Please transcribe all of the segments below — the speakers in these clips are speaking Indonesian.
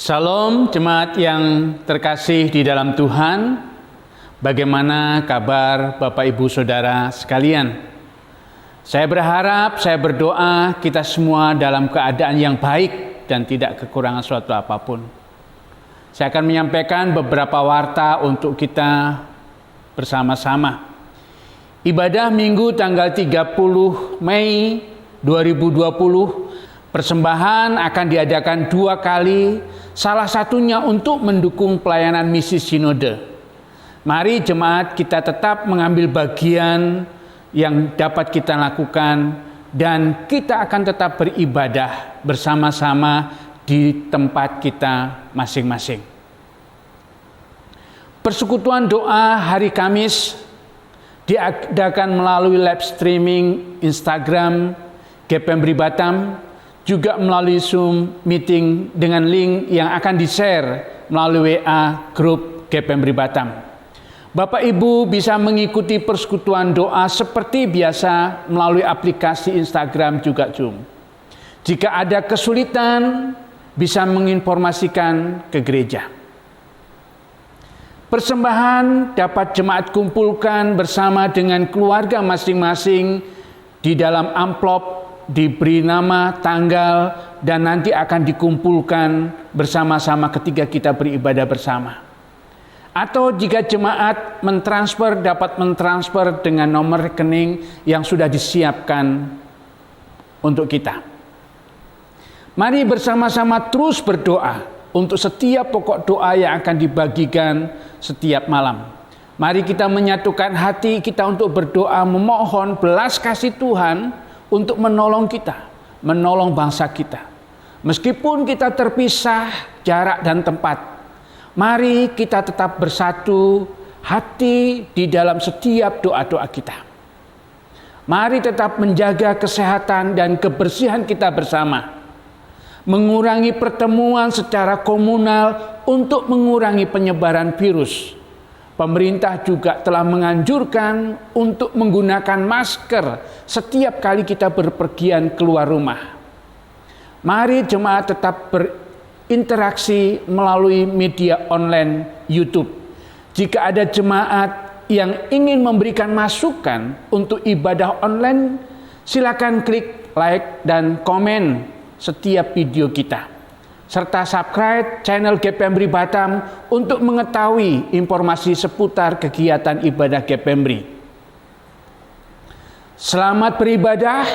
Salam jemaat yang terkasih di dalam Tuhan. Bagaimana kabar Bapak Ibu Saudara sekalian? Saya berharap, saya berdoa kita semua dalam keadaan yang baik dan tidak kekurangan suatu apapun. Saya akan menyampaikan beberapa warta untuk kita bersama-sama. Ibadah Minggu tanggal 30 Mei 2020, persembahan akan diadakan 2 kali, salah satunya untuk mendukung pelayanan misi sinode. Mari jemaat kita tetap mengambil bagian yang dapat kita lakukan dan kita akan tetap beribadah bersama-sama di tempat kita masing-masing. Persekutuan doa hari Kamis diadakan melalui live streaming Instagram GPMBRI Batam, juga melalui Zoom meeting dengan link yang akan di-share melalui WA grup GPMBRI Batam. Bapak Ibu bisa mengikuti persekutuan doa seperti biasa melalui aplikasi Instagram juga Zoom. Jika ada kesulitan, bisa menginformasikan ke gereja. Persembahan dapat jemaat kumpulkan bersama dengan keluarga masing-masing di dalam amplop, diberi nama, tanggal, dan nanti akan dikumpulkan bersama-sama ketika kita beribadah bersama. Atau jika jemaat mentransfer, dapat mentransfer dengan nomor rekening yang sudah disiapkan untuk kita. Mari bersama-sama terus berdoa untuk setiap pokok doa yang akan dibagikan setiap malam. Mari kita menyatukan hati kita untuk berdoa memohon belas kasih Tuhan untuk menolong kita, menolong bangsa kita. Meskipun kita terpisah jarak dan tempat, mari kita tetap bersatu hati di dalam setiap doa-doa kita. Mari tetap menjaga kesehatan dan kebersihan kita bersama. Mengurangi pertemuan secara komunal untuk mengurangi penyebaran virus. Pemerintah juga telah menganjurkan untuk menggunakan masker setiap kali kita berpergian keluar rumah. Mari jemaat tetap berinteraksi melalui media online YouTube. Jika ada jemaat yang ingin memberikan masukan untuk ibadah online, silakan klik like dan komen setiap video kita, serta subscribe channel GPMBRI Batam untuk mengetahui informasi seputar kegiatan ibadah GPMBRI. Selamat beribadah,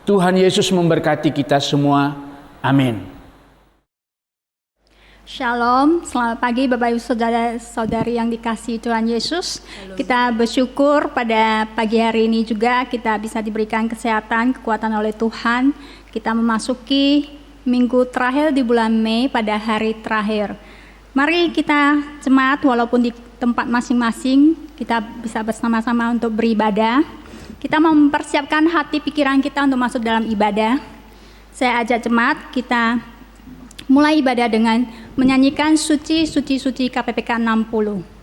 Tuhan Yesus memberkati kita semua. Amin. Shalom, selamat pagi Bapak Ibu Saudara-saudari yang dikasihi Tuhan Yesus. Kita bersyukur pada pagi hari ini juga kita bisa diberikan kesehatan, kekuatan oleh Tuhan. Kita memasuki minggu terakhir di bulan Mei pada hari terakhir. Mari kita jemaat walaupun di tempat masing-masing kita bisa bersama-sama untuk beribadah. Kita mempersiapkan hati pikiran kita untuk masuk dalam ibadah. Saya ajak jemaat kita mulai ibadah dengan menyanyikan Suci, Suci, Suci KPPK 60.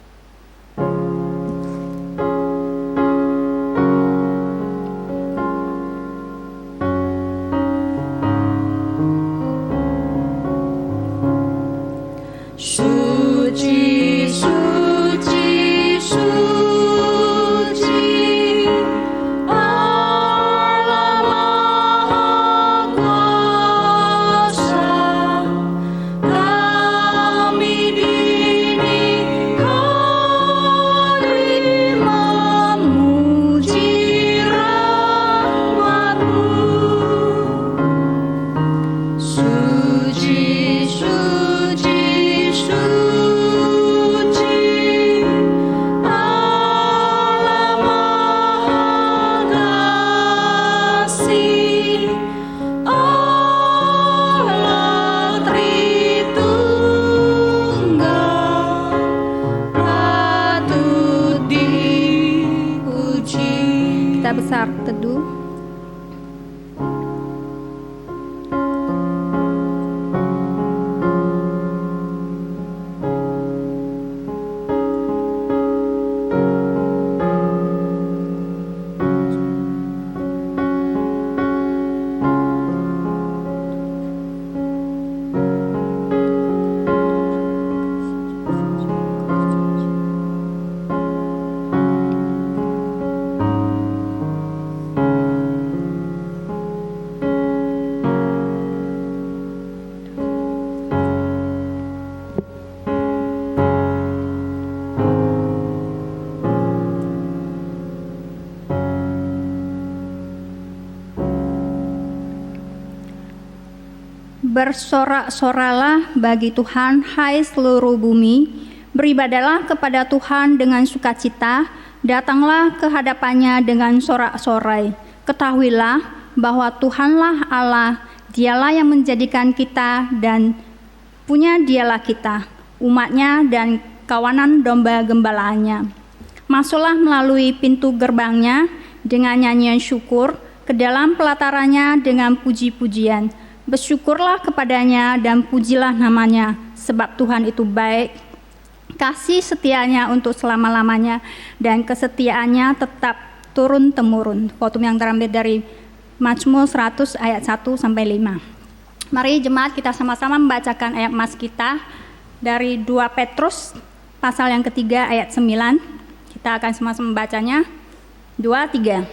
Besar teduh. Bersorak-soralah bagi Tuhan, hai seluruh bumi. Beribadalah kepada Tuhan dengan sukacita. Datanglah ke hadapannya dengan sorak-sorai. Ketahuilah bahwa Tuhanlah Allah, Dialah yang menjadikan kita dan punya Dialah kita, umatnya dan kawanan domba gembalaannya. Masuklah melalui pintu gerbangnya dengan nyanyian syukur, ke dalam pelatarannya dengan puji-pujian. Bersyukurlah kepadanya dan pujilah namanya, sebab Tuhan itu baik. Kasih setianya untuk selama-lamanya dan kesetiaannya tetap turun-temurun. Khotbah yang terambil dari Mazmur 100 ayat 1-5. Mari jemaat kita sama-sama membacakan ayat mas kita dari 2 Petrus pasal yang ketiga ayat 9. Kita akan sama-sama membacanya. 2, 3.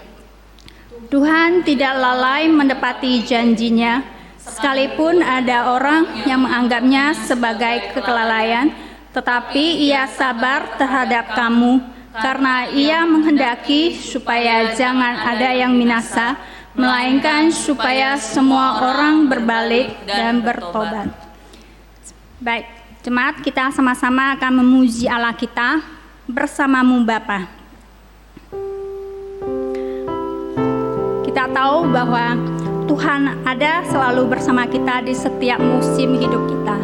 Tuhan tidak lalai menepati janjinya, sekalipun ada orang yang menganggapnya sebagai kelalaian, tetapi Ia sabar terhadap kamu, karena Ia menghendaki supaya jangan ada yang binasa, melainkan supaya semua orang berbalik dan bertobat. Baik, jemaat, kita sama-sama akan memuji Allah kita. Bersamamu Bapa. Kita tahu bahwa Tuhan ada selalu bersama kita di setiap musim hidup kita.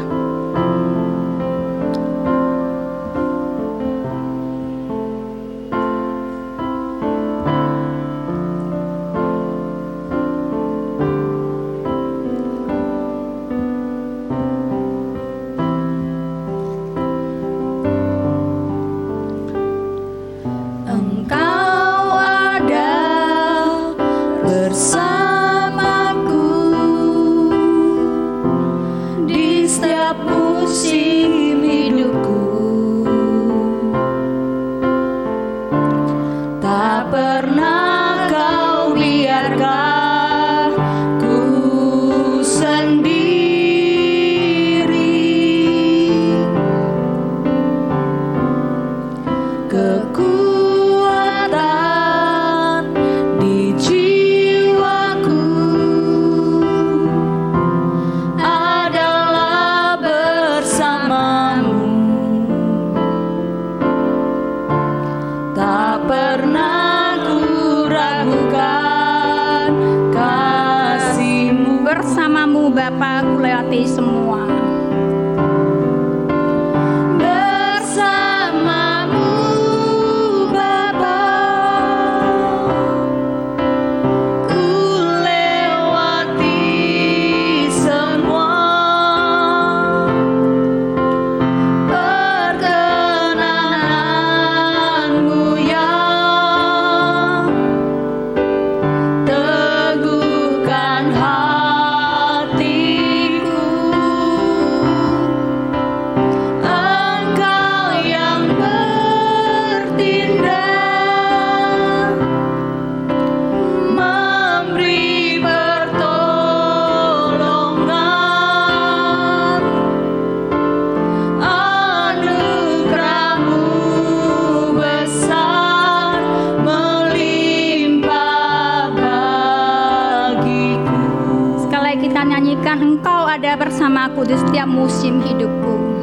Bersamaku di setiap musim hidupku.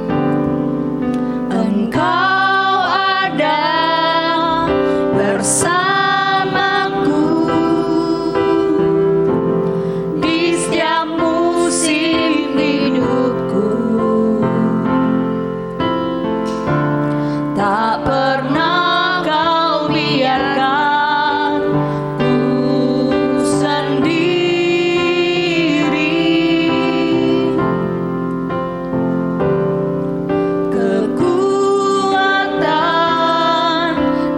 Engkau ada bersamaku di setiap musim hidupku. Tak pernah kau biarkan ku sendiri. Kekuatan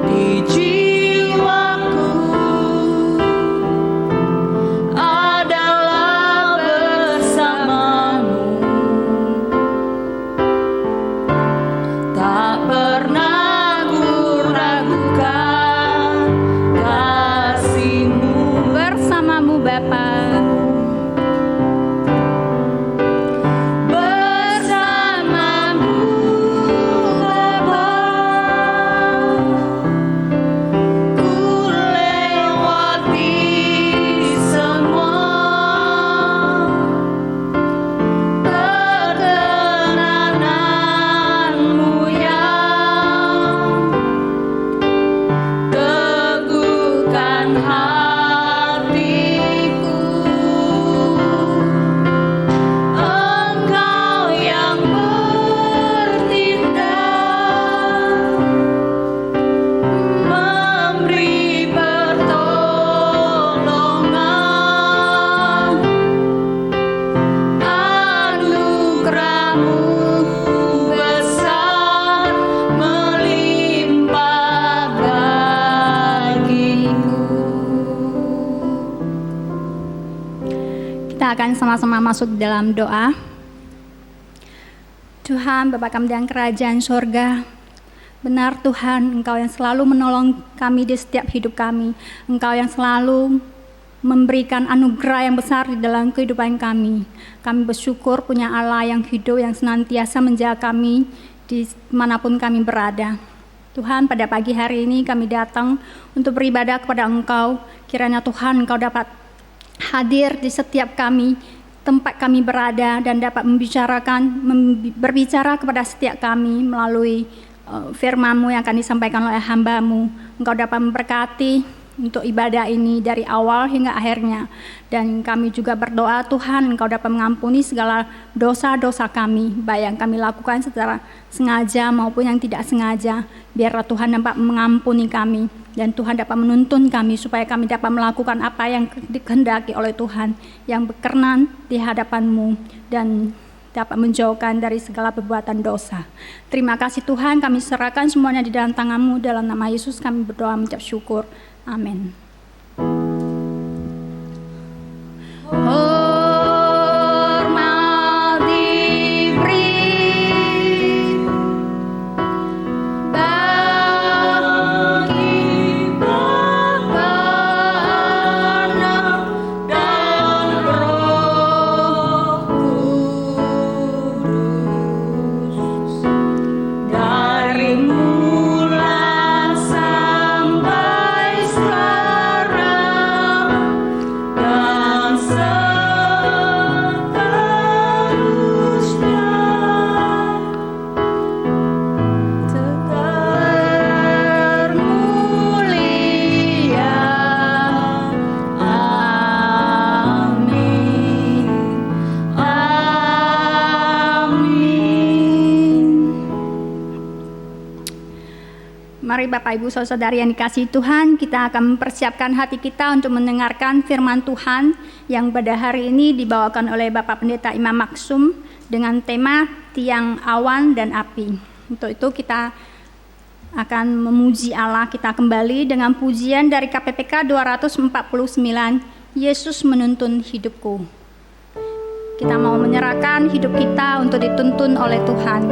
di jiwa akan sama-sama masuk dalam doa. Tuhan, Bapa kami dalam kerajaan sorga, benar Tuhan, Engkau yang selalu menolong kami di setiap hidup kami. Engkau yang selalu memberikan anugerah yang besar di dalam kehidupan kami. Kami bersyukur punya Allah yang hidup, yang senantiasa menjaga kami di manapun kami berada. Tuhan, pada pagi hari ini kami datang untuk beribadah kepada Engkau. Kiranya Tuhan, Engkau dapat hadir di setiap kami, tempat kami berada, dan dapat berbicara kepada setiap kami melalui firman-Mu yang akan disampaikan oleh hamba-Mu. Engkau dapat memberkati untuk ibadah ini dari awal hingga akhirnya. Dan kami juga berdoa Tuhan, Engkau dapat mengampuni segala dosa-dosa kami, baik yang kami lakukan secara sengaja maupun yang tidak sengaja. Biarlah Tuhan dapat mengampuni kami, dan Tuhan dapat menuntun kami supaya kami dapat melakukan apa yang dikehendaki oleh Tuhan, yang berkenan di hadapan-Mu, dan dapat menjauhkan dari segala perbuatan dosa. Terima kasih Tuhan, kami serahkan semuanya di dalam tangan-Mu. Dalam nama Yesus kami berdoa mengucap syukur. Amin. Hormat diberi bagi Bapa, Anak, dan Roh Kudus, dari mula sampai sekarang dan seterusnya. Termulia. Amin. Amin. Mari Bapak Ibu Saudara yang dikasihi Tuhan, kita akan mempersiapkan hati kita untuk mendengarkan firman Tuhan yang pada hari ini dibawakan oleh Bapak Pendeta Imam Maksum dengan tema Tiang Awan dan Api. Untuk itu kita akan memuji Allah. Kita kembali dengan pujian dari KPPK 249, Yesus Menuntun Hidupku. Kita mau menyerahkan hidup kita untuk dituntun oleh Tuhan.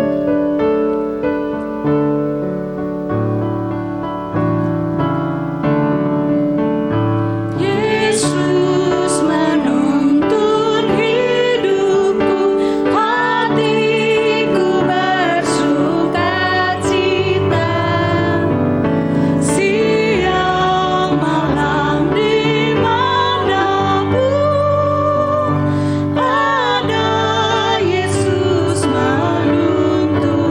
Yesus menuntun hidupku, hatiku bersukacita. Siang malam dimanapun ada Yesus menuntunku.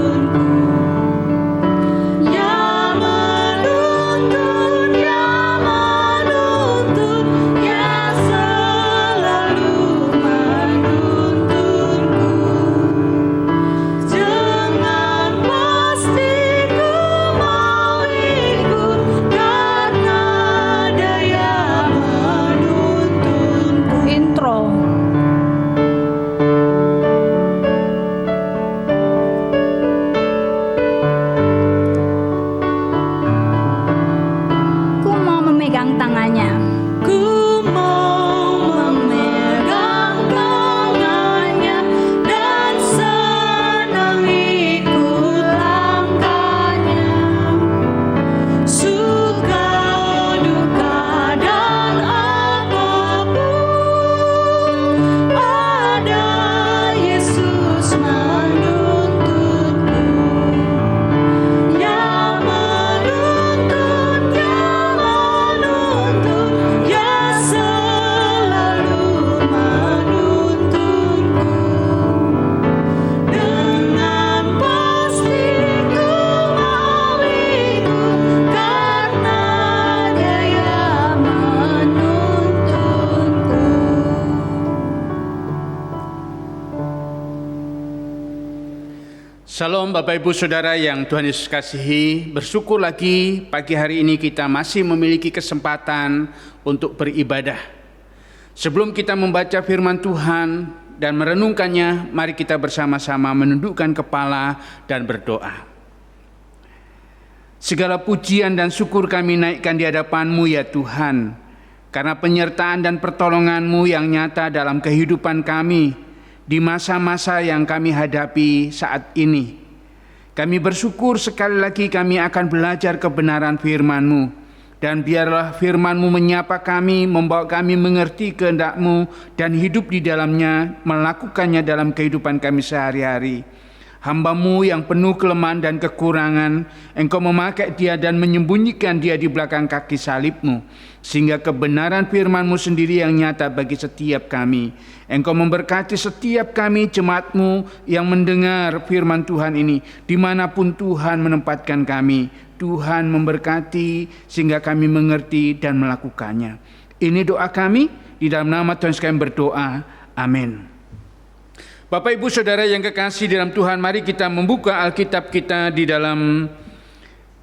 Ya menuntun, ya menuntun, ya selalu menuntunku. Jangan pasti ku mau ikut karena Dia menuntunku. Intro. Ku mau memegang tangannya. Ku mau memegang tangannya dan senang ikut langkahnya. Suka duka dan apapun, ada Yesus menuntunku. Ya menuntun, ya selalu menuntunku. Dengan pasti ku mau ikut karena Dia menuntunku. Shalom Bapak Ibu Saudara yang Tuhan Yesus kasihi. Bersyukur lagi pagi hari ini kita masih memiliki kesempatan untuk beribadah. Sebelum kita membaca firman Tuhan dan merenungkannya, mari kita bersama-sama menundukkan kepala dan berdoa. Segala pujian dan syukur kami naikkan di hadapan-Mu ya Tuhan. karena penyertaan dan pertolongan-Mu yang nyata dalam kehidupan kami di masa-masa yang kami hadapi saat ini. Kami bersyukur sekali lagi kami akan belajar kebenaran firman-Mu, dan biarlah firman-Mu menyapa kami, membawa kami mengerti kehendak-Mu dan hidup di dalamnya, melakukannya dalam kehidupan kami sehari-hari. Hamba-Mu yang penuh kelemahan dan kekurangan, Engkau memakai dia dan menyembunyikan dia di belakang kaki salib-Mu, sehingga kebenaran firman-Mu sendiri yang nyata bagi setiap kami. Engkau memberkati setiap kami jemaat-Mu yang mendengar firman Tuhan ini, dimanapun Tuhan menempatkan kami. Tuhan memberkati sehingga kami mengerti dan melakukannya. Ini doa kami, di dalam nama Tuhan kami berdoa. Amin. Bapak Ibu Saudara yang kekasih dalam Tuhan, mari kita membuka Alkitab kita di dalam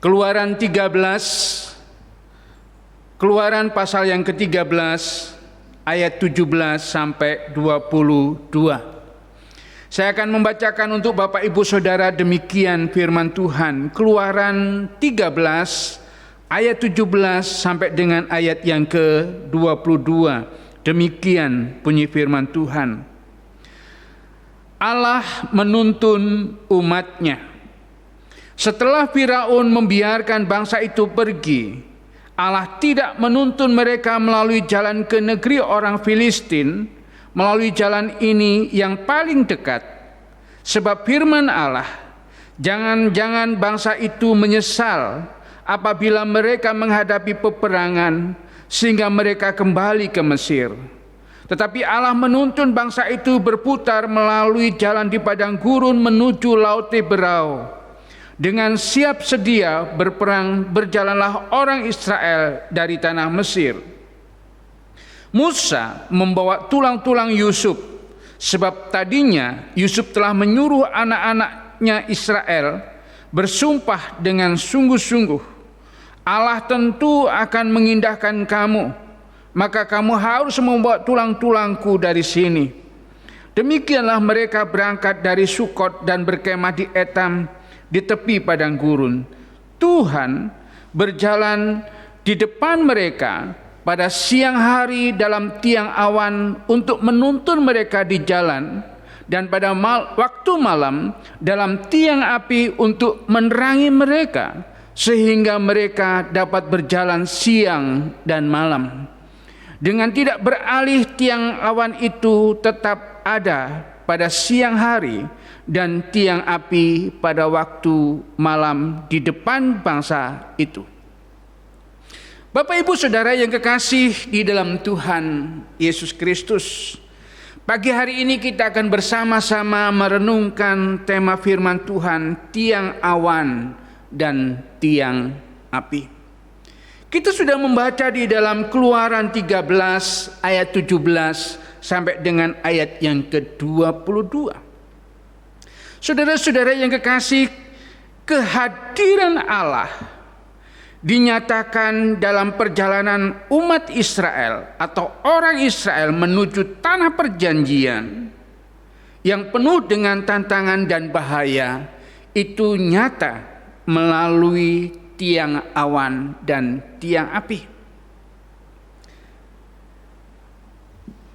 Keluaran 13, Keluaran pasal yang ke-13 ayat 17 sampai 22. Saya akan membacakan untuk Bapak Ibu Saudara demikian firman Tuhan. Keluaran 13 ayat 17 sampai dengan ayat yang ke-22. Demikian bunyi firman Tuhan. Allah menuntun umat-Nya. Setelah Firaun membiarkan bangsa itu pergi, Allah tidak menuntun mereka melalui jalan ke negeri orang Filistin, melalui jalan ini yang paling dekat. Sebab firman Allah, jangan-jangan bangsa itu menyesal apabila mereka menghadapi peperangan, sehingga mereka kembali ke Mesir. Tetapi Allah menuntun bangsa itu berputar melalui jalan di padang gurun menuju Laut Teberau. Dengan siap sedia berperang berjalanlah orang Israel dari tanah Mesir. Musa membawa tulang-tulang Yusuf, sebab tadinya Yusuf telah menyuruh anak-anaknya Israel bersumpah dengan sungguh-sungguh, Allah tentu akan mengindahkan kamu, maka kamu harus membawa tulang-tulangku dari sini. Demikianlah mereka berangkat dari Sukot dan berkemah di Etam di tepi padang gurun. Tuhan berjalan di depan mereka pada siang hari dalam tiang awan untuk menuntun mereka di jalan, dan pada waktu malam dalam tiang api untuk menerangi mereka, sehingga mereka dapat berjalan siang dan malam. Dengan tidak beralih tiang awan itu tetap ada pada siang hari, dan tiang api pada waktu malam di depan bangsa itu. Bapak Ibu Saudara yang kekasih di dalam Tuhan Yesus Kristus, pagi hari ini kita akan bersama-sama merenungkan tema firman Tuhan, tiang awan dan tiang api. Kita sudah membaca di dalam Keluaran 13 ayat 17 sampai dengan ayat yang ke-22. Saudara-saudara yang kekasih, kehadiran Allah dinyatakan dalam perjalanan umat Israel atau orang Israel menuju tanah perjanjian yang penuh dengan tantangan dan bahaya. Itu nyata melalui tiang awan dan tiang api.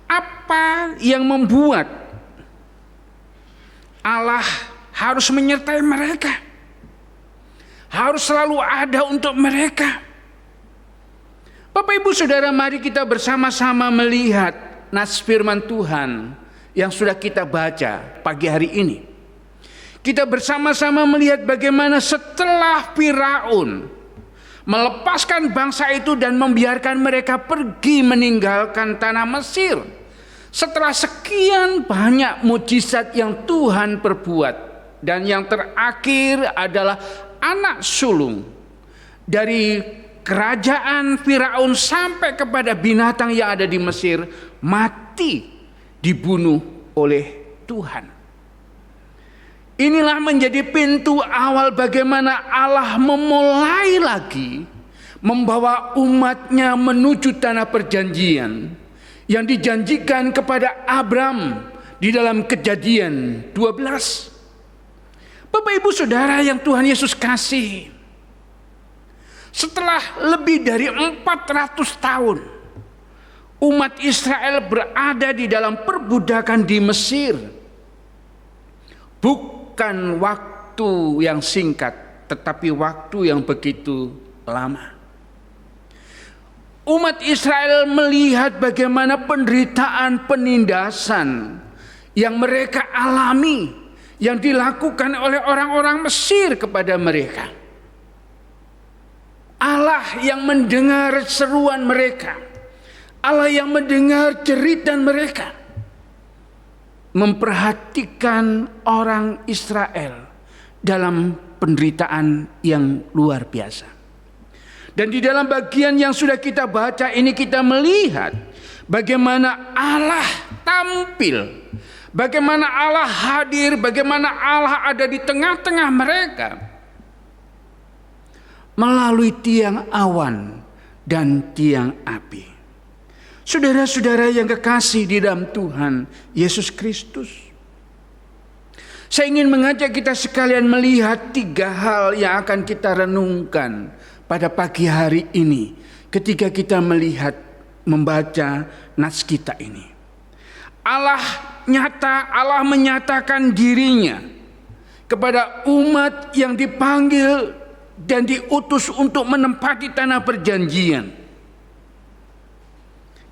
Apa yang membuat Allah harus menyertai mereka? Harus selalu ada untuk mereka. Bapak Ibu Saudara, mari kita bersama-sama melihat nas firman Tuhan yang sudah kita baca pagi hari ini. Kita bersama-sama melihat bagaimana setelah Firaun melepaskan bangsa itu dan membiarkan mereka pergi meninggalkan tanah Mesir. Setelah sekian banyak mujizat yang Tuhan perbuat, dan yang terakhir adalah anak sulung dari kerajaan Firaun sampai kepada binatang yang ada di Mesir mati dibunuh oleh Tuhan. Inilah menjadi pintu awal bagaimana Allah memulai lagi membawa umatnya menuju tanah perjanjian yang dijanjikan kepada Abram di dalam Kejadian 12. Bapak Ibu Saudara yang Tuhan Yesus kasih, setelah lebih dari 400 tahun umat Israel berada di dalam perbudakan di Mesir. Bukan waktu yang singkat, tetapi waktu yang begitu lama. Umat Israel melihat bagaimana penderitaan penindasan yang mereka alami, yang dilakukan oleh orang-orang Mesir kepada mereka. Allah yang mendengar seruan mereka, Allah yang mendengar jeritan mereka, memperhatikan orang Israel dalam penderitaan yang luar biasa. Dan di dalam bagian yang sudah kita baca ini kita melihat bagaimana Allah tampil, bagaimana Allah hadir, bagaimana Allah ada di tengah-tengah mereka melalui tiang awan dan tiang api. Saudara-saudara yang kekasih di dalam Tuhan Yesus Kristus, saya ingin mengajak kita sekalian melihat 3 hal yang akan kita renungkan pada pagi hari ini ketika kita melihat, membaca nas kita ini. Allah menyatakan dirinya kepada umat yang dipanggil dan diutus untuk menempati tanah perjanjian.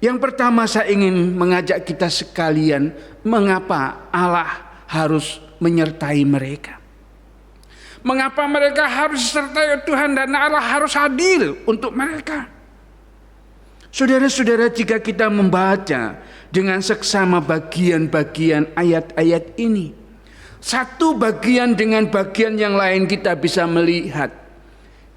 Yang pertama saya ingin mengajak kita sekalian, mengapa Allah harus menyertai mereka. Mengapa mereka harus disertai Tuhan dan Allah harus hadir untuk mereka. Saudara-saudara, jika kita membaca dengan seksama bagian-bagian ayat-ayat ini, satu bagian dengan bagian yang lain kita bisa melihat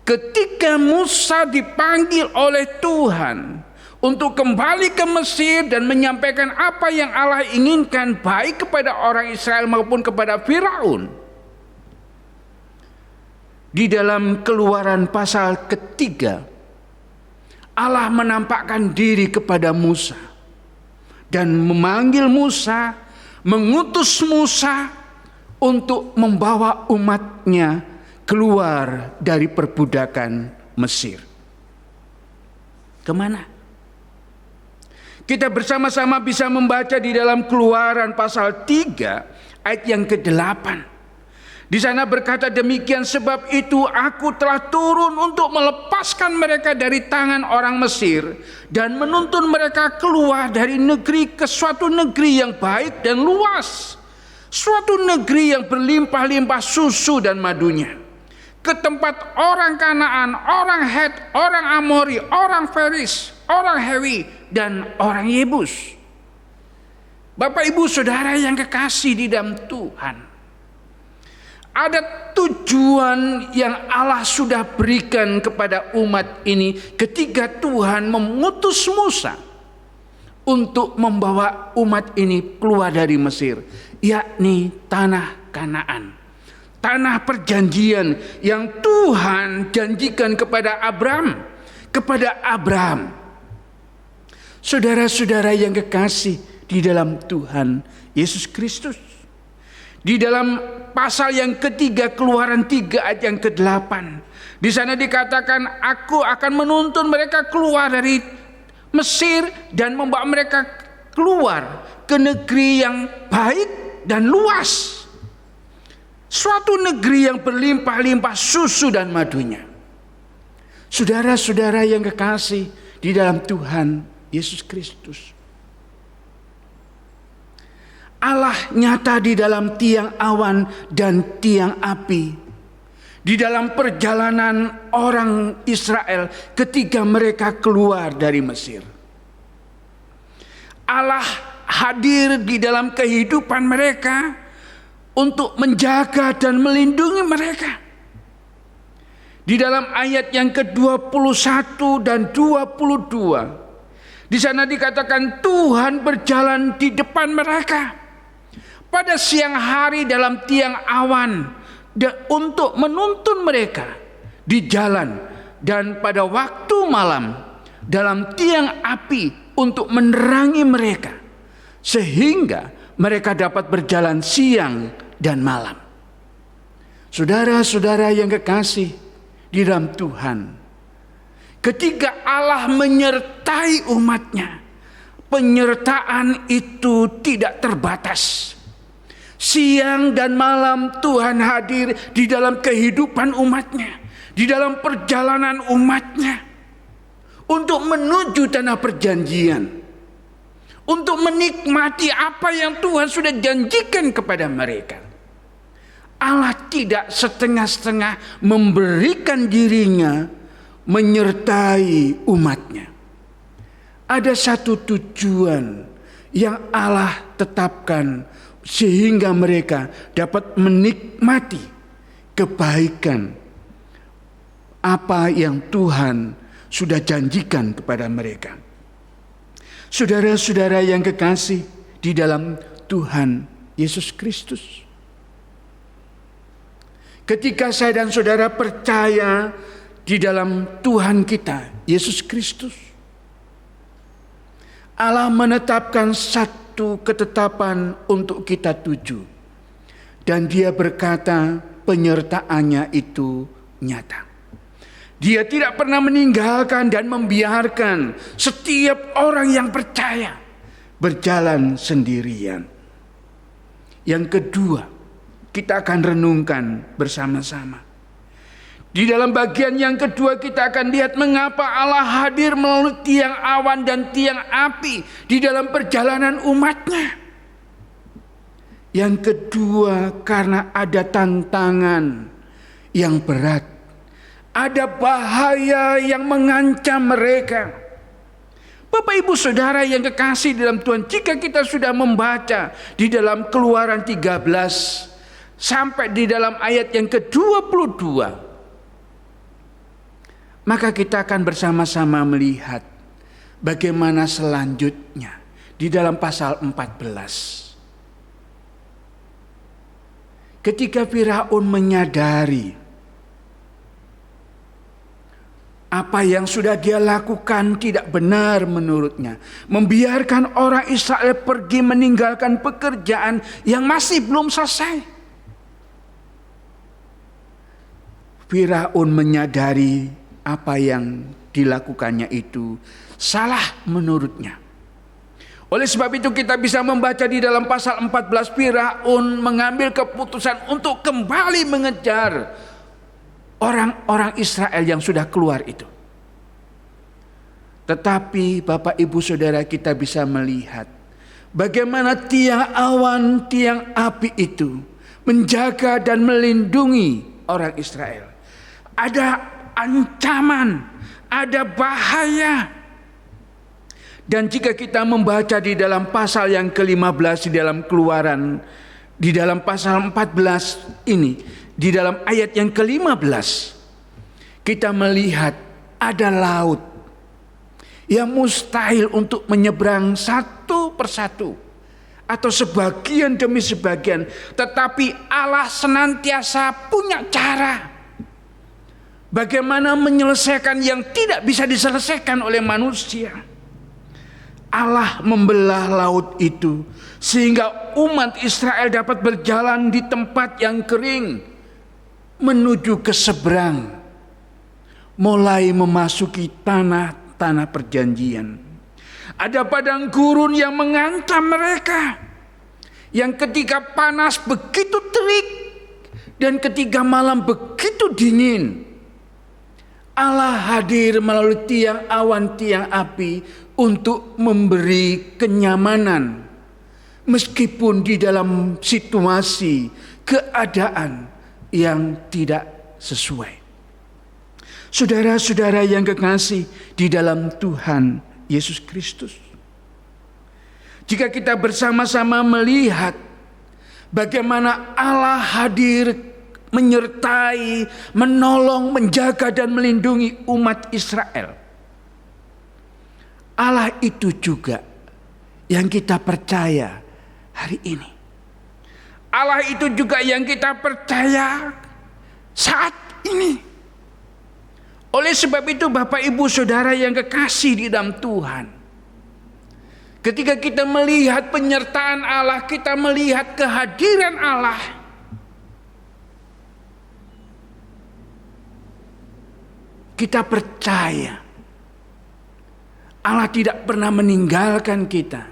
ketika Musa dipanggil oleh Tuhan untuk kembali ke Mesir dan menyampaikan apa yang Allah inginkan baik kepada orang Israel maupun kepada Firaun. Di dalam Keluaran pasal ketiga, Allah menampakkan diri kepada Musa dan memanggil Musa, mengutus Musa untuk membawa umatnya keluar dari perbudakan Mesir. Kemana? Kita bersama-sama bisa membaca di dalam Keluaran pasal 3 ayat yang ke-8. Di sana berkata demikian, sebab itu aku telah turun untuk melepaskan mereka dari tangan orang Mesir dan menuntun mereka keluar dari negeri ke suatu negeri yang baik dan luas, suatu negeri yang berlimpah-limpah susu dan madunya, ke tempat orang Kanaan, orang Het, orang Amori, orang Feris, orang Hewi, dan orang Yebus. Bapak Ibu Saudara yang kekasih di dalam Tuhan, ada tujuan yang Allah sudah berikan kepada umat ini ketika Tuhan mengutus Musa untuk membawa umat ini keluar dari Mesir, yakni tanah Kanaan, tanah perjanjian yang Tuhan janjikan kepada Abraham. Saudara-saudara yang kekasih di dalam Tuhan Yesus Kristus, di dalam pasal yang ketiga Keluaran 3 ayat yang ke-8, di sana dikatakan, aku akan menuntun mereka keluar dari Mesir dan membawa mereka keluar ke negeri yang baik dan luas, suatu negeri yang berlimpah-limpah susu dan madunya. Saudara-saudara yang kekasih di dalam Tuhan Yesus Kristus, Allah nyata di dalam tiang awan dan tiang api di dalam perjalanan orang Israel ketika mereka keluar dari Mesir. Allah hadir di dalam kehidupan mereka untuk menjaga dan melindungi mereka. Di dalam ayat yang ke-21 dan 22, di sana dikatakan Tuhan berjalan di depan mereka pada siang hari dalam tiang awan untuk menuntun mereka di jalan, dan pada waktu malam dalam tiang api untuk menerangi mereka sehingga mereka dapat berjalan siang dan malam. Saudara-saudara yang kekasih di dalam Tuhan, ketika Allah menyertai umatnya, penyertaan itu tidak terbatas. Siang dan malam Tuhan hadir di dalam kehidupan umatnya, di dalam perjalanan umatnya, untuk menuju tanah perjanjian, untuk menikmati apa yang Tuhan sudah janjikan kepada mereka. Allah tidak setengah-setengah memberikan dirinya menyertai umatnya. Ada satu tujuan yang Allah tetapkan sehingga mereka dapat menikmati kebaikan apa yang Tuhan sudah janjikan kepada mereka. Saudara-saudara yang kekasih di dalam Tuhan Yesus Kristus, ketika saya dan saudara percaya di dalam Tuhan kita Yesus Kristus, Allah menetapkan satu ketetapan untuk kita tuju, dan Dia berkata penyertaannya itu nyata. Dia tidak pernah meninggalkan dan membiarkan setiap orang yang percaya berjalan sendirian. Yang kedua, kita akan renungkan bersama-sama. Di dalam bagian yang kedua kita akan lihat mengapa Allah hadir melalui tiang awan dan tiang api di dalam perjalanan umatnya. Yang kedua, karena ada tantangan yang berat. Ada bahaya yang mengancam mereka. Bapak Ibu Saudara yang kekasih dalam Tuhan, jika kita sudah membaca di dalam Keluaran 13 sampai di dalam ayat yang ke-22, maka kita akan bersama-sama melihat bagaimana selanjutnya di dalam pasal 14. Ketika Firaun menyadari apa yang sudah dia lakukan tidak benar menurutnya, membiarkan orang Israel pergi meninggalkan pekerjaan yang masih belum selesai. Firaun menyadari apa yang dilakukannya itu salah menurutnya. Oleh sebab itu kita bisa membaca di dalam pasal 14, Firaun mengambil keputusan untuk kembali mengejar orang-orang Israel yang sudah keluar itu. Tetapi Bapak Ibu Saudara, kita bisa melihat bagaimana tiang awan, tiang api itu menjaga dan melindungi orang Israel. Ada ancaman, ada bahaya. Dan jika kita membaca di dalam pasal yang ke-15 di dalam Keluaran, di dalam pasal 14 ini, di dalam ayat yang ke-15, kita melihat ada laut yang mustahil untuk menyeberang satu persatu atau sebagian demi sebagian. Tetapi Allah senantiasa punya cara bagaimana menyelesaikan yang tidak bisa diselesaikan oleh manusia. Allah membelah laut itu sehingga umat Israel dapat berjalan di tempat yang kering menuju ke seberang, mulai memasuki tanah perjanjian. Ada padang gurun yang mengancam mereka, yang ketika panas begitu terik dan ketika malam begitu dingin. Allah hadir melalui tiang awan, tiang api untuk memberi kenyamanan meskipun di dalam situasi keadaan yang tidak sesuai. Saudara-saudara yang kekasih di dalam Tuhan Yesus Kristus, jika kita bersama-sama melihat bagaimana Allah hadir menyertai, menolong, menjaga dan melindungi umat Israel, Allah itu juga yang kita percaya hari ini. Allah itu juga yang kita percaya saat ini. Oleh sebab itu Bapak Ibu Saudara yang kekasih di dalam Tuhan, ketika kita melihat penyertaan Allah, kita melihat kehadiran Allah, kita percaya Allah tidak pernah meninggalkan kita.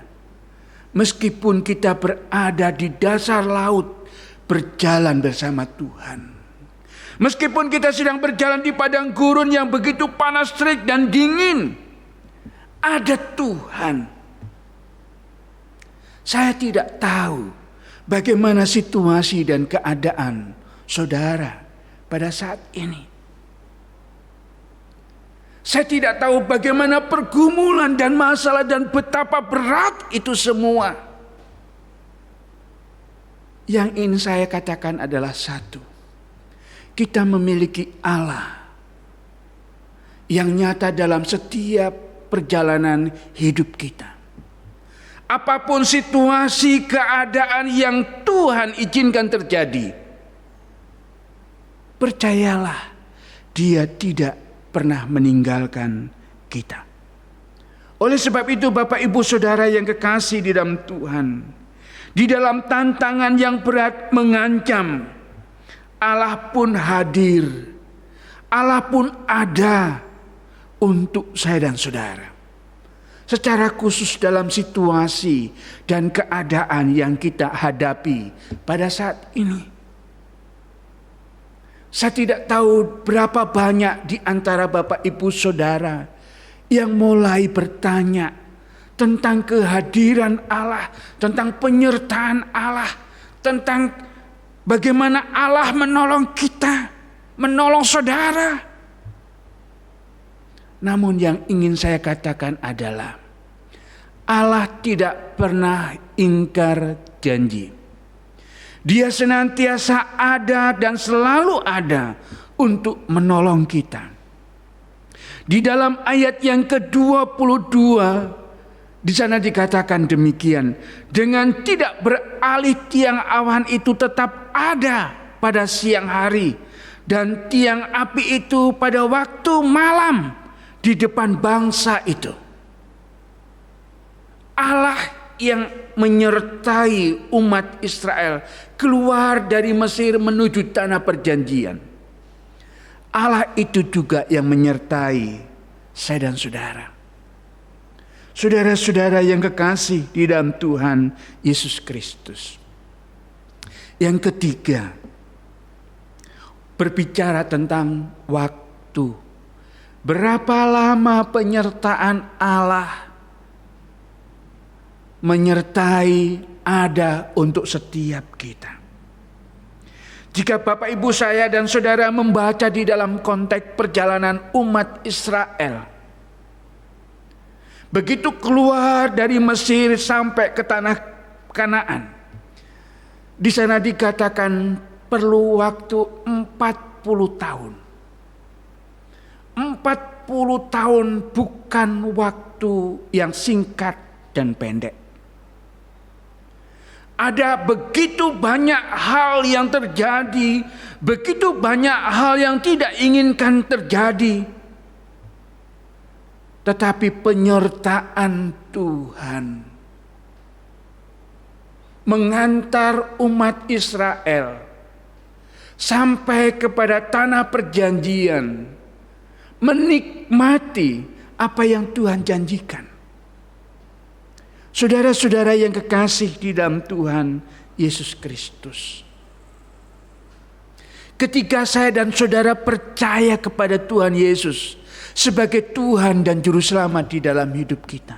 Meskipun kita berada di dasar laut, berjalan bersama Tuhan. Meskipun kita sedang berjalan di padang gurun yang begitu panas, terik dan dingin, ada Tuhan. Saya tidak tahu bagaimana situasi dan keadaan saudara pada saat ini. Saya tidak tahu bagaimana pergumulan dan masalah dan betapa berat itu semua. Yang ingin saya katakan adalah satu. Kita memiliki Allah yang nyata dalam setiap perjalanan hidup kita. Apapun situasi keadaan yang Tuhan izinkan terjadi, percayalah, Dia tidak pernah meninggalkan kita. Oleh sebab itu Bapak Ibu Saudara yang kekasih di dalam Tuhan, di dalam tantangan yang berat mengancam, Allah pun hadir. Allah pun ada untuk saya dan saudara. Secara khusus dalam situasi dan keadaan yang kita hadapi pada saat ini. Saya tidak tahu berapa banyak di antara Bapak Ibu Saudara yang mulai bertanya tentang kehadiran Allah, tentang penyertaan Allah, tentang bagaimana Allah menolong kita, menolong saudara. Namun yang ingin saya katakan adalah Allah tidak pernah ingkar janji. Dia senantiasa ada dan selalu ada untuk menolong kita. Di dalam ayat yang ke-22 di sana dikatakan demikian, dengan tidak beralih tiang awan itu tetap ada pada siang hari dan tiang api itu pada waktu malam di depan bangsa itu. Allah yang menyertai umat Israel keluar dari Mesir menuju tanah perjanjian. Allah itu juga yang menyertai saya dan saudara. Saudara-saudara yang kekasih di dalam Tuhan Yesus Kristus. Yang ketiga, berbicara tentang waktu. Berapa lama penyertaan Allah menyertai ada untuk setiap kita. Jika Bapak Ibu saya dan saudara membaca di dalam konteks perjalanan umat Israel, begitu keluar dari Mesir sampai ke tanah Kanaan, di sana dikatakan perlu waktu 40 tahun. 40 tahun bukan waktu yang singkat dan pendek. Ada begitu banyak hal yang terjadi, begitu banyak hal yang tidak inginkan terjadi. Tetapi penyertaan Tuhan mengantar umat Israel sampai kepada tanah perjanjian, menikmati apa yang Tuhan janjikan. Saudara-saudara yang kekasih di dalam Tuhan Yesus Kristus, ketika saya dan saudara percaya kepada Tuhan Yesus sebagai Tuhan dan Juru Selamat di dalam hidup kita,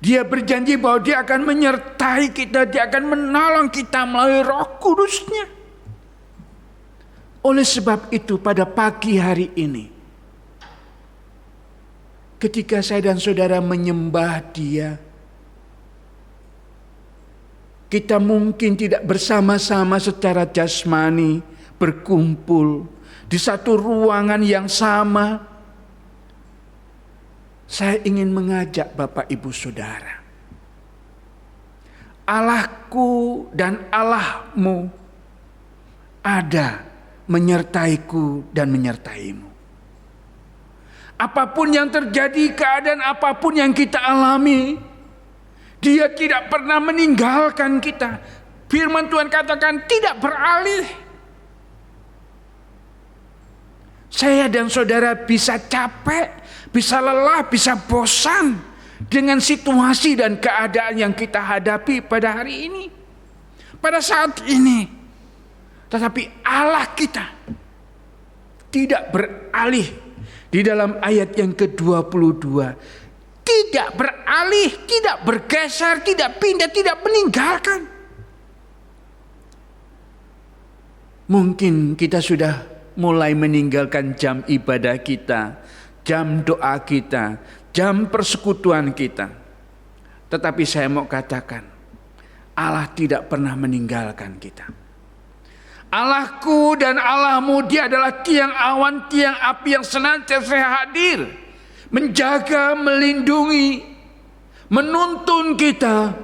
Dia berjanji bahwa Dia akan menyertai kita, Dia akan menolong kita melalui Roh Kudus-Nya. Oleh sebab itu pada pagi hari ini, ketika saya dan saudara menyembah Dia, kita mungkin tidak bersama-sama secara jasmani berkumpul di satu ruangan yang sama. Saya ingin mengajak Bapak Ibu Saudara, Allahku dan Allahmu ada menyertaiku dan menyertaimu. Apapun yang terjadi, keadaan apapun yang kita alami, Dia tidak pernah meninggalkan kita. Firman Tuhan katakan tidak beralih. Saya dan saudara bisa capek, bisa lelah, bisa bosan dengan situasi dan keadaan yang kita hadapi pada hari ini, pada saat ini. Tetapi Allah kita tidak beralih di dalam ayat yang ke-22. Tidak beralih, tidak bergeser, tidak pindah, tidak meninggalkan. Mungkin kita sudah mulai meninggalkan jam ibadah kita, jam doa kita, jam persekutuan kita. Tetapi saya mau katakan, Allah tidak pernah meninggalkan kita. Allahku dan Allahmu, Dia adalah tiang awan, tiang api yang senantiasa hadir, menjaga, melindungi, menuntun kita,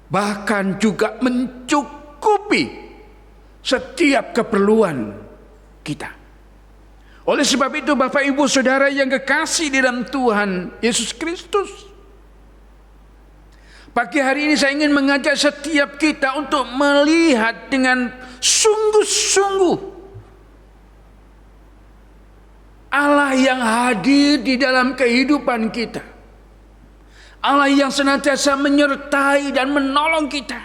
bahkan juga mencukupi setiap keperluan kita. Oleh sebab itu Bapak Ibu Saudara yang kekasih di dalam Tuhan Yesus Kristus, pagi hari ini saya ingin mengajak setiap kita untuk melihat dengan sungguh-sungguh Allah yang hadir di dalam kehidupan kita. Allah yang senantiasa menyertai dan menolong kita.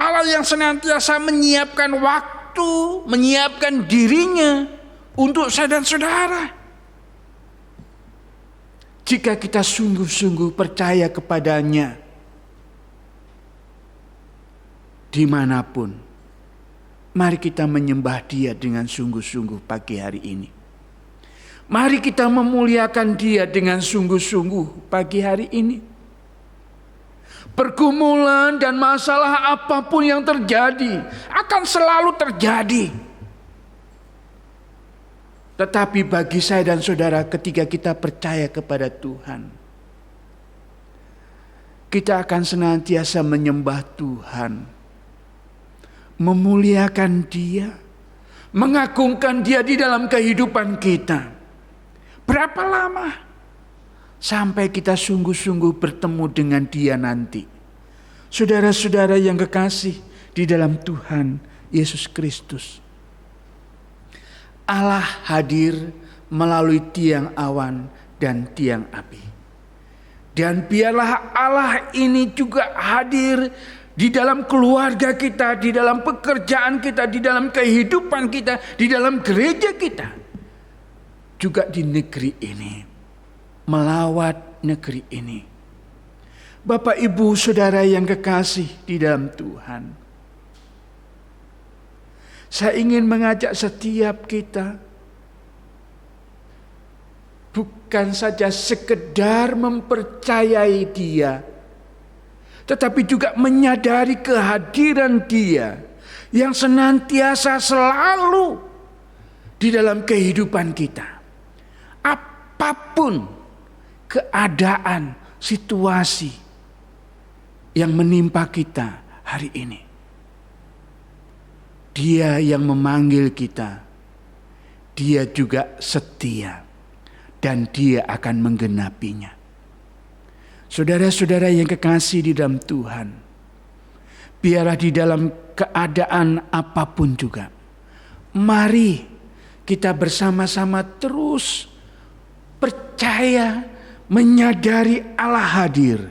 Allah yang senantiasa menyiapkan waktu, menyiapkan dirinya untuk saya dan saudara. Jika kita sungguh-sungguh percaya kepadanya, dimanapun, mari kita menyembah Dia dengan sungguh-sungguh pagi hari ini. Mari kita memuliakan Dia dengan sungguh-sungguh pagi hari ini. Pergumulan dan masalah apapun yang terjadi akan selalu terjadi. Tetapi bagi saya dan saudara, ketika kita percaya kepada Tuhan, kita akan senantiasa menyembah Tuhan, memuliakan Dia, mengagungkan Dia di dalam kehidupan kita. Berapa lama sampai kita sungguh-sungguh bertemu dengan Dia nanti? Saudara-saudara yang kekasih di dalam Tuhan Yesus Kristus, Allah hadir melalui tiang awan dan tiang api. Dan biarlah Allah ini juga hadir di dalam keluarga kita, di dalam pekerjaan kita, di dalam kehidupan kita, di dalam gereja kita, juga di negeri ini, melawat negeri ini. Bapak Ibu Saudara yang kekasih di dalam Tuhan, saya ingin mengajak setiap kita bukan saja sekedar mempercayai Dia, tetapi juga menyadari kehadiran Dia yang senantiasa selalu di dalam kehidupan kita. Apapun keadaan, situasi yang menimpa kita hari ini, Dia yang memanggil kita, Dia juga setia dan Dia akan menggenapinya. Saudara-saudara yang kekasih di dalam Tuhan, biarlah di dalam keadaan apapun juga, mari kita bersama-sama terus percaya, menyadari Allah hadir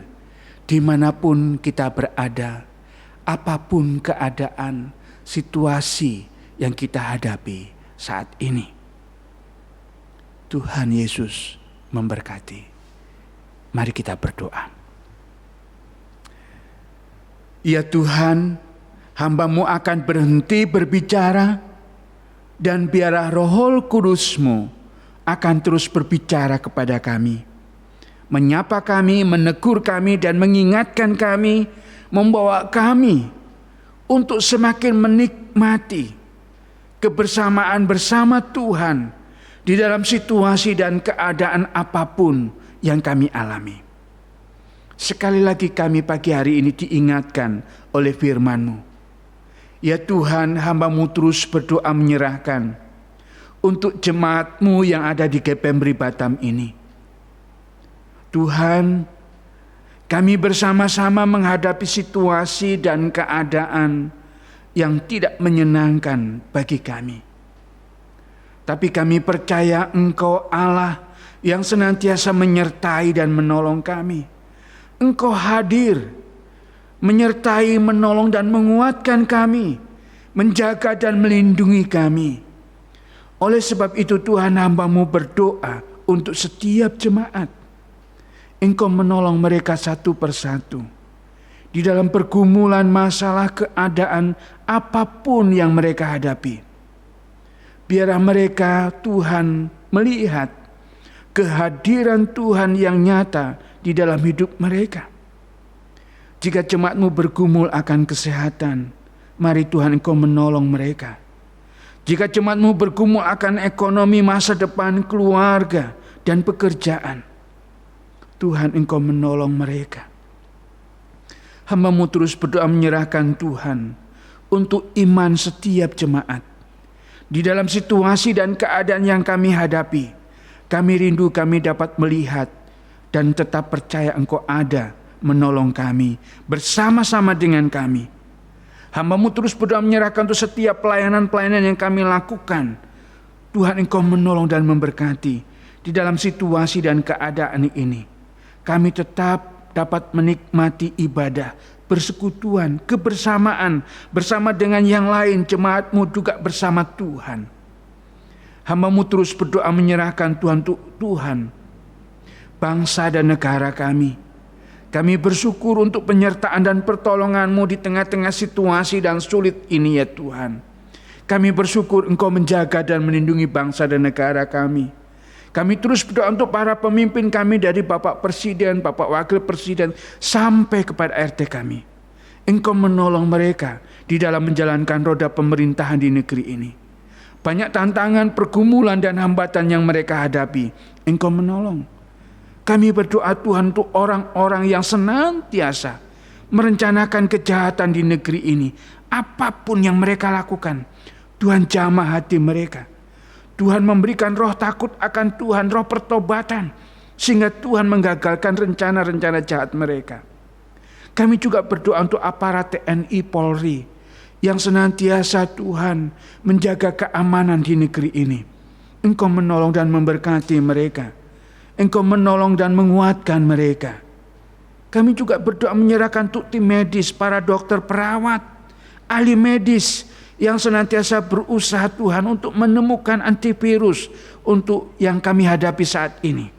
dimanapun kita berada, apapun keadaan, situasi yang kita hadapi saat ini. Tuhan Yesus memberkati. Mari kita berdoa. Ya Tuhan, hamba-Mu akan berhenti berbicara, dan biarlah Roh Kudus-Mu akan terus berbicara kepada kami, menyapa kami, menegur kami, dan mengingatkan kami, membawa kami untuk semakin menikmati kebersamaan bersama Tuhan di dalam situasi dan keadaan apapun yang kami alami. Sekali lagi kami pagi hari ini diingatkan oleh firman-Mu. Ya Tuhan, hamba-Mu terus berdoa menyerahkan untuk jemaat-Mu yang ada di GPMRI Batam ini. Tuhan, kami bersama-sama menghadapi situasi dan keadaan yang tidak menyenangkan bagi kami. Tapi kami percaya Engkau Allah yang senantiasa menyertai dan menolong kami. Engkau hadir, menyertai, menolong dan menguatkan kami, menjaga dan melindungi kami. Oleh sebab itu Tuhan, hamba-Mu berdoa untuk setiap jemaat. Engkau menolong mereka satu persatu. Di dalam pergumulan, masalah, keadaan apapun yang mereka hadapi. Biarlah mereka, Tuhan, melihat kehadiran Tuhan yang nyata di dalam hidup mereka. Jika jemaat-Mu bergumul akan kesehatan, mari Tuhan Engkau menolong mereka. Jika jemaat-Mu bergumul akan ekonomi, masa depan, keluarga, dan pekerjaan, Tuhan Engkau menolong mereka. Hamba-Mu terus berdoa menyerahkan Tuhan untuk iman setiap jemaat. Di dalam situasi dan keadaan yang kami hadapi, kami rindu kami dapat melihat dan tetap percaya Engkau ada menolong kami, bersama-sama dengan kami. Hamba-Mu terus berdoa menyerahkan untuk setiap pelayanan-pelayanan yang kami lakukan. Tuhan Engkau menolong dan memberkati di dalam situasi dan keadaan ini. Kami tetap dapat menikmati ibadah, persekutuan, kebersamaan bersama dengan yang lain, jemaat-Mu juga bersama Tuhan. Hamba-Mu terus berdoa menyerahkan Tuhan, bangsa dan negara kami. Kami bersyukur untuk penyertaan dan pertolongan-Mu di tengah-tengah situasi dan sulit ini ya Tuhan. Kami bersyukur Engkau menjaga dan melindungi bangsa dan negara kami. Kami terus berdoa untuk para pemimpin kami dari Bapak Presiden, Bapak Wakil Presiden, sampai kepada RT kami. Engkau menolong mereka di dalam menjalankan roda pemerintahan di negeri ini. Banyak tantangan, pergumulan dan hambatan yang mereka hadapi. Engkau menolong. Kami berdoa Tuhan untuk orang-orang yang senantiasa merencanakan kejahatan di negeri ini. Apapun yang mereka lakukan, Tuhan jamah hati mereka. Tuhan memberikan roh takut akan Tuhan, roh pertobatan, sehingga Tuhan menggagalkan rencana-rencana jahat mereka. Kami juga berdoa untuk aparat TNI Polri yang senantiasa Tuhan menjaga keamanan di negeri ini. Engkau menolong dan memberkati mereka. Engkau menolong dan menguatkan mereka. Kami juga berdoa menyerahkan untuk tim medis, para dokter, perawat, ahli medis yang senantiasa berusaha Tuhan untuk menemukan antivirus untuk yang kami hadapi saat ini.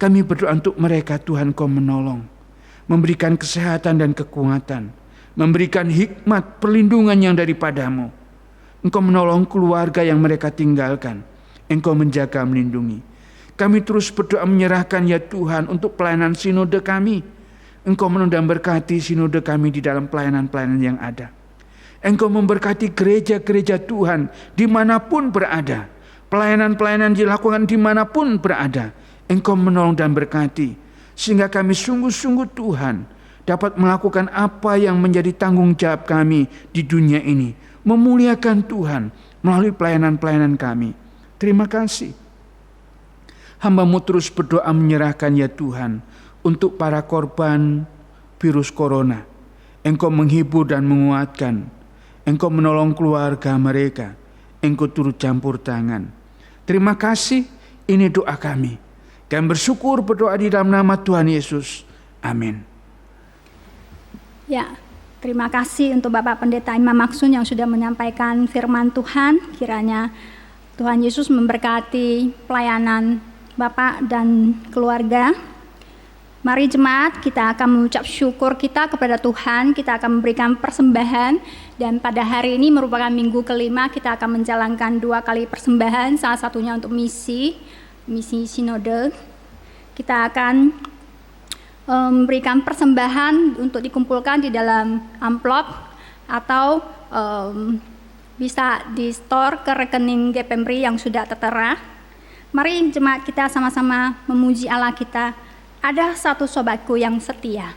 Kami berdoa untuk mereka, Tuhan Kau menolong, memberikan kesehatan dan kekuatan, memberikan hikmat perlindungan yang daripada-Mu. Engkau menolong keluarga yang mereka tinggalkan. Engkau menjaga, melindungi. Kami terus berdoa menyerahkan ya Tuhan untuk pelayanan sinode kami. Engkau menolong dan berkati sinode kami di dalam pelayanan-pelayanan yang ada. Engkau memberkati gereja-gereja Tuhan dimanapun berada. Pelayanan-pelayanan dilakukan dimanapun berada. Engkau menolong dan berkati. Sehingga kami sungguh-sungguh Tuhan dapat melakukan apa yang menjadi tanggung jawab kami di dunia ini. Memuliakan Tuhan melalui pelayanan-pelayanan kami. Terima kasih. Hamba-Mu terus berdoa menyerahkan ya Tuhan untuk para korban virus corona. Engkau menghibur dan menguatkan. Engkau menolong keluarga mereka. Engkau turut campur tangan. Terima kasih, ini doa kami. Kami bersyukur berdoa di dalam nama Tuhan Yesus. Amin. Ya, terima kasih untuk Bapak Pendeta Imam Maksun yang sudah menyampaikan firman Tuhan. Kiranya Tuhan Yesus memberkati pelayanan Bapak dan keluarga. Mari jemaat, kita akan mengucap syukur kita kepada Tuhan. Kita akan memberikan persembahan. Dan pada hari ini merupakan minggu kelima, kita akan menjalankan 2 kali persembahan. Salah satunya untuk misi sinode. Kita akan memberikan persembahan untuk dikumpulkan di dalam amplop atau bisa di store ke rekening GPMRI yang sudah tertera. Mari jemaat kita sama-sama memuji Allah kita. Ada satu sobatku yang setia.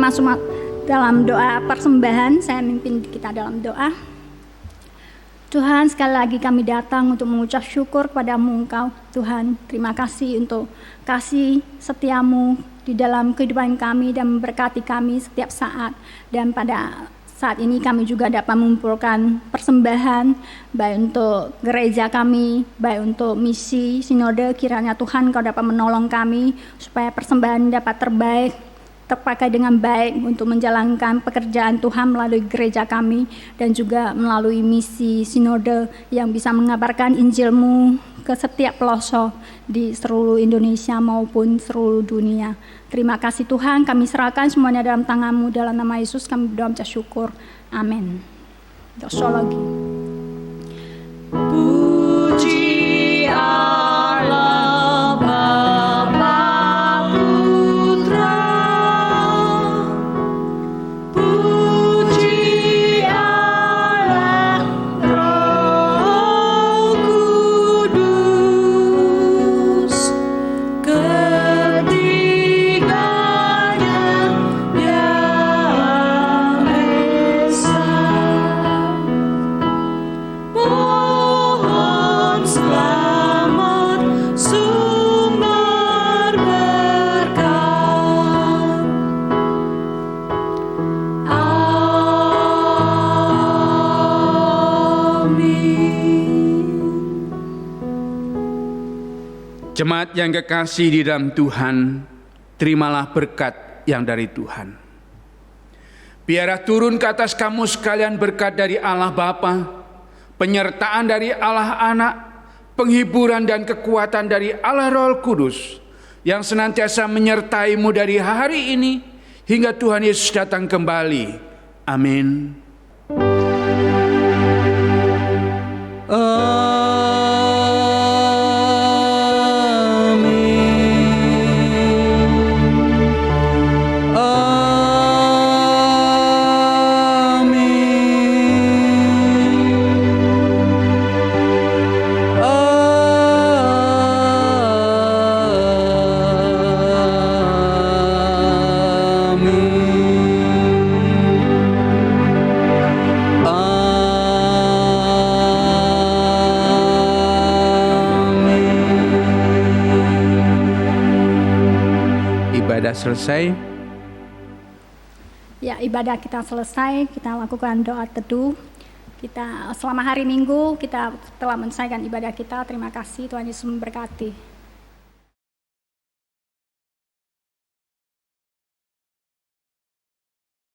masuk dalam doa persembahan. Saya mimpin kita dalam doa. Tuhan, sekali lagi kami datang untuk mengucap syukur kepadamu Engkau. Tuhan, terima kasih untuk kasih setiamu di dalam kehidupan kami dan memberkati kami setiap saat. Dan pada saat ini kami juga dapat mengumpulkan persembahan baik untuk gereja kami, baik untuk misi sinode. Kiranya Tuhan Kau dapat menolong kami supaya persembahan dapat terpakai dengan baik untuk menjalankan pekerjaan Tuhan melalui gereja kami dan juga melalui misi sinode yang bisa mengabarkan Injil-Mu ke setiap pelosok di seluruh Indonesia maupun seluruh dunia. Terima kasih Tuhan, kami serahkan semuanya dalam tangan-Mu, dalam nama Yesus kami berdoa mengucap syukur. Amin. Doxologi. Puji Allah Bapa Putra, puji Allah Roh Kudus, ketiganya yang esa. Mohon selamat sumber berkat. Amin. Jemaat yang kekasih di dalam Tuhan, terimalah berkat yang dari Tuhan. Biarlah turun ke atas kamu sekalian berkat dari Allah Bapa, penyertaan dari Allah Anak, penghiburan dan kekuatan dari Allah Roh Kudus, yang senantiasa menyertaimu dari hari ini hingga Tuhan Yesus datang kembali. Amin. Ibadah selesai. Ya, ibadah kita selesai, kita lakukan doa teduh. Kita selama hari Minggu kita telah menyelesaikan ibadah kita. Terima kasih, Tuhan Yesus memberkati.